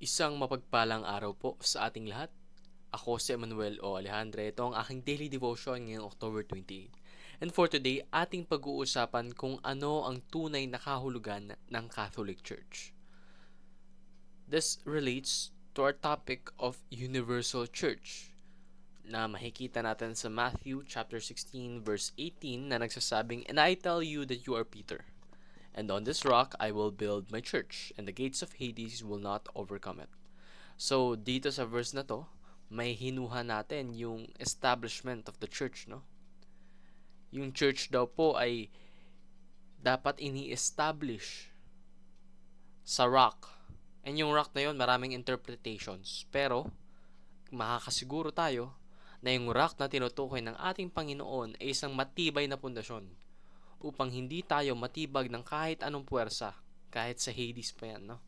Isang mapagpalang araw po sa ating lahat. Ako si Emmanuel O. Alejandre. Ito ang aking daily devotion ngayong October 28. And for today, ating pag-uusapan kung ano ang tunay na kahulugan ng Catholic Church. This relates to our topic of Universal Church na makikita natin sa Matthew chapter 16 verse 18 na nagsasabing, "And I tell you that you are Peter, and on this rock I will build my church, and the gates of Hades will not overcome it." So, dito sa verse na to, may hinuha natin yung establishment of the church, no? Yung church daw po ay dapat ini-establish sa rock. And yung rock na yun, maraming interpretations. Pero, makakasiguro tayo na yung rock na tinutukoy ng ating Panginoon ay isang matibay na pundasyon upang hindi tayo matibag ng kahit anong puwersa, kahit sa Hades pa yan, no?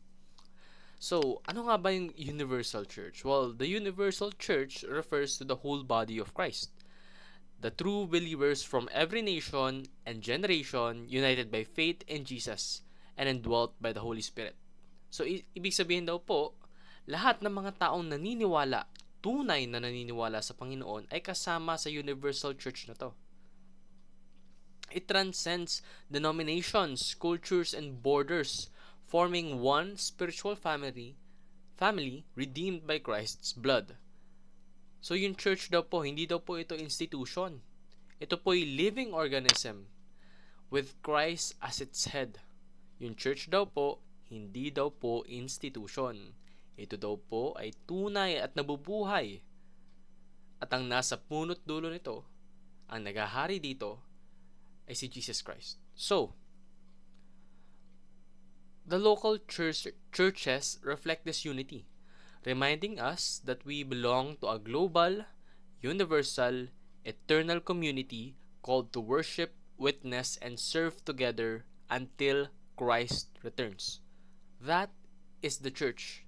So, ano nga ba yung universal church? Well, the universal church refers to the whole body of Christ. The true believers from every nation and generation united by faith in Jesus and indwelt by the Holy Spirit. So, ibig sabihin daw po, lahat ng mga taong naniniwala, tunay na naniniwala sa Panginoon ay kasama sa universal church na to. It transcends denominations, cultures, and borders, forming one spiritual family redeemed by Christ's blood. So yung church daw po, hindi daw po ito institution. Ito po ay living organism with Christ as its head. Yung church daw po, hindi daw po institution. Ito daw po ay tunay at nabubuhay. At ang nasa punot dulo nito, ang nagahari dito, ay si Jesus Christ. So, the local churches reflect this unity, reminding us that we belong to a global, universal, eternal community called to worship, witness, and serve together until Christ returns. That is the church.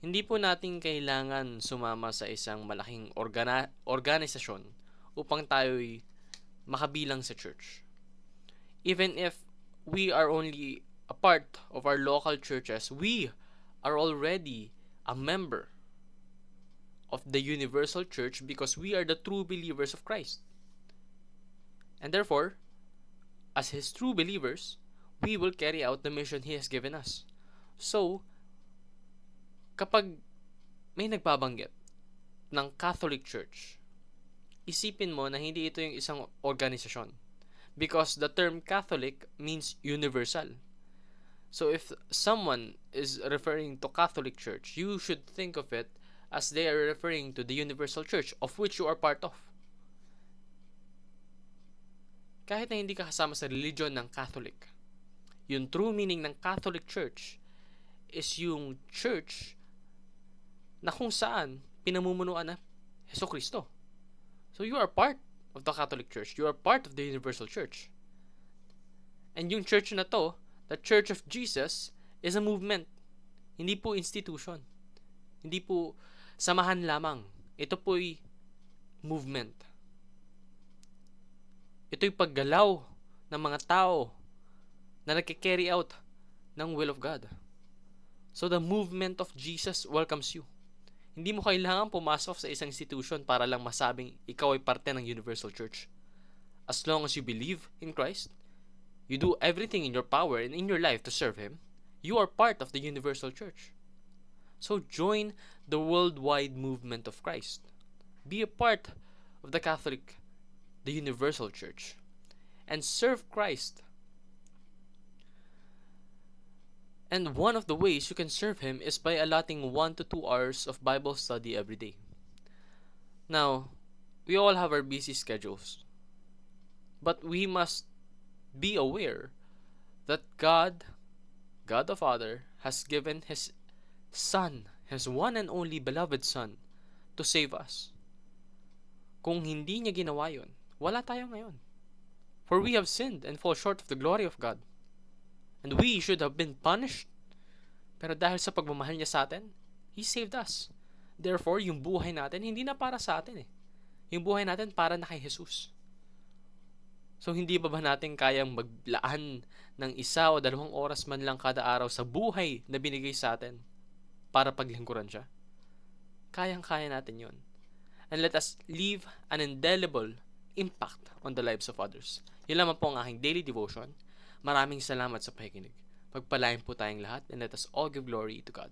Hindi po natin kailangan sumama sa isang malaking organisasyon upang tayo'y makabilang sa church. Even if we are only a part of our local churches, we are already a member of the universal church because we are the true believers of Christ. And therefore, as His true believers, we will carry out the mission He has given us. So, kapag may nagbabanggit ng Catholic Church, isipin mo na hindi ito yung isang organisasyon. Because the term Catholic means universal. So if someone is referring to Catholic Church, you should think of it as they are referring to the universal church of which you are part of. Kahit na hindi ka kasama sa religion ng Catholic, yung true meaning ng Catholic Church is yung church na kung saan pinamumunuan na Jesucristo. So you are part of the Catholic Church. You are part of the universal church. And yung church na to, the Church of Jesus, is a movement. Hindi po institution. Hindi po samahan lamang. Ito po'y movement. Ito'y paggalaw ng mga tao na nagka-carry out ng will of God. So the movement of Jesus welcomes you. Hindi mo kailangan pumasok sa isang institution para lang masabing ikaw ay parte ng universal church. As long as you believe in Christ, you do everything in your power and in your life to serve Him, you are part of the universal church. So join the worldwide movement of Christ. Be a part of the Catholic, the universal church, and serve Christ. And one of the ways you can serve Him is by allotting 1 to 2 hours of Bible study every day. Now, we all have our busy schedules, but we must be aware that God the Father, has given His Son, His one and only beloved Son, to save us. Kung hindi niya ginawa yun, wala tayo ngayon. For we have sinned and fall short of the glory of God. And we should have been punished. Pero dahil sa pagmamahal niya sa atin, He saved us. Therefore, yung buhay natin, hindi na para sa atin eh. Yung buhay natin para na kay Jesus. So, hindi ba natin kayang maglaan ng 1 o 2 oras man lang kada araw sa buhay na binigay sa atin para paglingkuran siya? Kayang-kaya natin yon. And let us leave an indelible impact on the lives of others. Yun lamang po ang aking daily devotion. Maraming salamat sa pakikinig. Pagpalain po tayong lahat and let us all give glory to God.